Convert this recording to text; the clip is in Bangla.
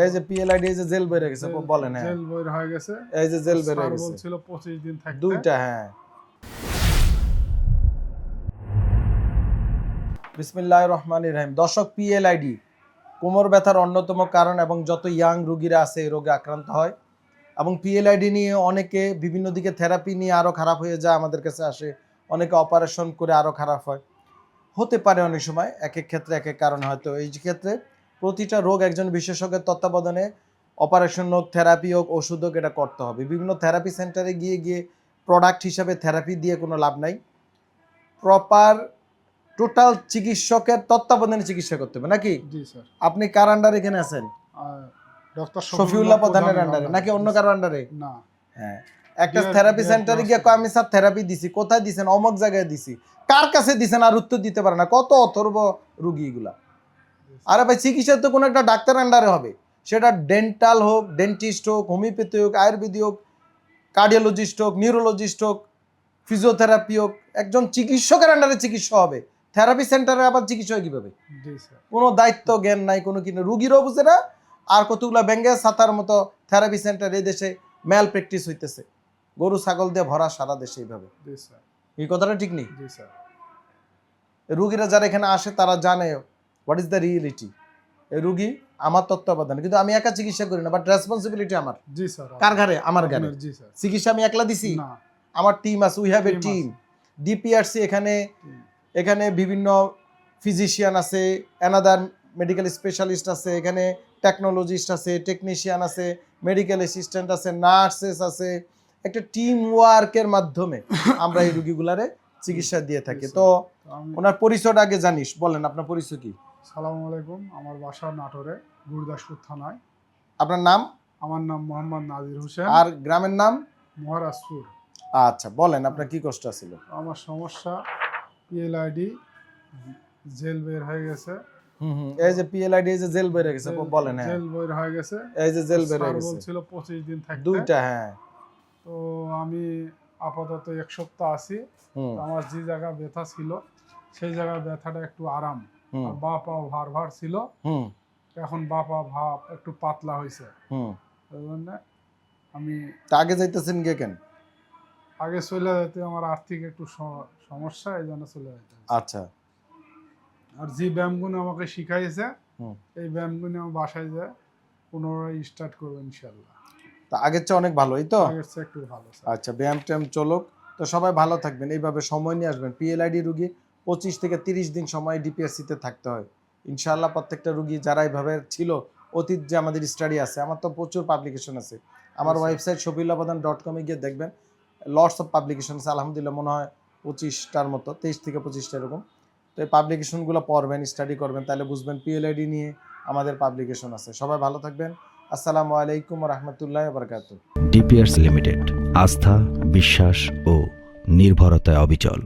এই যে পিএলআইডি এই যে জেল বের হয়ে গেছে বলেন। হ্যাঁ জেল বের হয়ে গেছে, এই যে জেল বের হয়ে গেছে, বলছিল 25 দিন থাকতে। দুইটা। হ্যাঁ বিসমিল্লাহির রহমানির রহিম। দর্শক, পিএলআইডি কোমর ব্যথার অন্যতম কারণ এবং যত ইয়াং রোগীরা আছে এই রোগে আক্রান্ত হয় এবং পিএলআইডি নিয়ে অনেকে বিভিন্ন দিকে থেরাপি নিয়ে আরও খারাপ হয়ে যায়, আমাদের কাছে আসে। অনেকে অপারেশন করে আরও খারাপ হয়, হতে পারে অনেক সময়, এক এক ক্ষেত্রে এক এক কারণে। হয়তো এই ক্ষেত্রে প্রতিটা রোগ একজন বিশেষজ্ঞের তত্ত্বাবধানে অপারেশন হোক, থেরাপি হোক, ওষুধ হোক, এটা করতে হবে। বিভিন্ন থেরাপি সেন্টারে গিয়ে গিয়ে প্রোডাক্ট হিসাবে থেরাপি দিয়ে কোনো লাভ নাই। প্রপার টোটাল চিকিৎসকের তত্ত্বাবধানে চিকিৎসা করতে হবে নাকি? জি স্যার। আপনি কার আন্ডারে এখানে আছেন? ডক্টর শফিউল্লাহ প্রধানের আন্ডারে নাকি অন্য কারো আন্ডারে? না। হ্যাঁ, একটা থেরাপি সেন্টারে গিয়ে কয় আমি স্যার থেরাপি দিছি, কোথায় দিছেন? অমুক জায়গায় দিছি। কার কাছে দিছেন আর উত্তর দিতে পারে না। কত অথর্ব রুগী এগুলা। আরে ভাই, চিকিৎসা তো কোনো একটা ডাক্তার আন্ডারে হবে, সেটা ডেন্টাল হোক, ডেন্টিস্ট হোক, হোমিওপ্যাথি হোক, আয়ুর্বেদিক হোক, কার্ডিওলজিস্ট হোক, নিউরোলজিস্ট হোক, ফিজিওথেরাপি হোক, একজন চিকিৎসকের আন্ডারে চিকিৎসা হবে। থেরাপি সেন্টারে আবার চিকিৎসা কিভাবে? কোনো দায়িত্ব জ্ঞান নাই, কোনো কিন্তু রুগীরও বুঝে না। আর কতগুলো ব্যাঙ্গে ছাতার মতো থেরাপি সেন্টার এই দেশে ম্যাল প্র্যাকটিস হইতেছে, গরু ছাগল দিয়ে ভরা সারা দেশে এইভাবে। এই কথাটা ঠিক নেই। রুগীরা যারা এখানে আসে তারা জানে হোয়াট ইজ দ্য রিয়েলিটি। এই রুগী আমার তত্ত্বাবধানে, কিন্তু আমি একা চিকিৎসা করি না, বাট রেসপন্সিবিলিটি আমার। জি স্যার। কার ঘাড়ে? আমার ঘাড়ে। জি স্যার। চিকিৎসা আমি একলা দিছি না, আমার টিম আছে। We have a team. DPRC এখানে বিভিন্ন ফিজিশিয়ান আছে, অ্যানাদার মেডিকেল স্পেশালিস্ট আছে, এখানে টেকনোলজিস্ট আছে, টেকনিশিয়ান আছে, মেডিকেল অ্যাসিস্ট্যান্ট আছে, নার্সেস আছে। একটা টিম ওয়ার্কের মাধ্যমে আমরা এই রুগীগুলারে চিকিৎসা দিয়ে থাকি। তো ওনার পরিচয়টা আগে জানিস, বলেন আপনার পরিচয় কি? সালামু আলাইকুম, আমার বাসা নাটোরে, গুরদাসপুর থানায়। আপনার নাম? আমার নাম মোহাম্মদ নাজির হোসেন। আর গ্রামের নাম? মহারাজপুর। আচ্ছা, বলেন আপনার কি কষ্ট ছিল? আমার সমস্যা পিএলআইডি জেল বের হয়ে গেছে। এই যে পিএলআইডি এই যে জেল বের হয়ে গেছে বলেন। হ্যাঁ, জেল বের হয়ে গেছে, এই যে জেল বের হয়ে গেছে, বলছিল 25 দিন থাকতে। দুইটা। হ্যাঁ, তো আমি আপাতত 1 সপ্তাহ আছি। আমার যে জায়গা ব্যথা ছিল সেই জায়গায় ব্যথাটা একটু আরাম, আর বা পা ভার ভার ছিল, এখন বা পা ভাব একটু পাতলা হয়েছে। ওই জন্য আমি আগে যাইতেছেন কে কেন? আগে চলে যেতে আমার আর্থিক একটু সমস্যা, এই জন্য চলে যেতে। আচ্ছা। আর যে ব্যায়ামগুলো আমাকে শিখাইছে এই ব্যায়ামগুলো আমি বাসায় যায় পুনরায় স্টার্ট করবো ইনশাল্লাহ। তা আগের চেয়ে অনেক ভালো, এই তো? আগের চেয়ে একটু ভালো। আচ্ছা, ব্যায়াম ট্যায়াম চলুক। তো সবাই ভালো থাকবেন, এইভাবে সময় নিয়ে আসবেন। পিএলআইডি রুগী 25 থেকে 30 দিন সময় ডিপিএসসিতে থাকতে হয় ইনশাআল্লাহ। প্রত্যেকটা রুগী যারা এইভাবে ছিল, অতীত যে আমাদের স্টাডি আছে, আমার তো প্রচুর পাবলিকেশন আছে। আমার ওয়েবসাইট shofiyullahpradhan.com গিয়ে দেখবেন, লটস অফ পাবলিকেশন আছে। আলহামদুলিল্লাহ মনে হয় 25টার মতো, 23 থেকে 25টা এরকম। তো এই পাবলিকেশনগুলো পড়বেন, স্টাডি করবেন, তাহলে বুঝবেন পিএলআইডি নিয়ে আমাদের পাবলিকেশন আছে। সবাই ভালো থাকবেন। আসসালামু আলাইকুম ওয়া রাহমাতুল্লাহি ওয়া বারাকাতুহু। ডিপিআরস লিমিটেড, আস্থা, বিশ্বাস ও নির্ভরতায় অবিচল।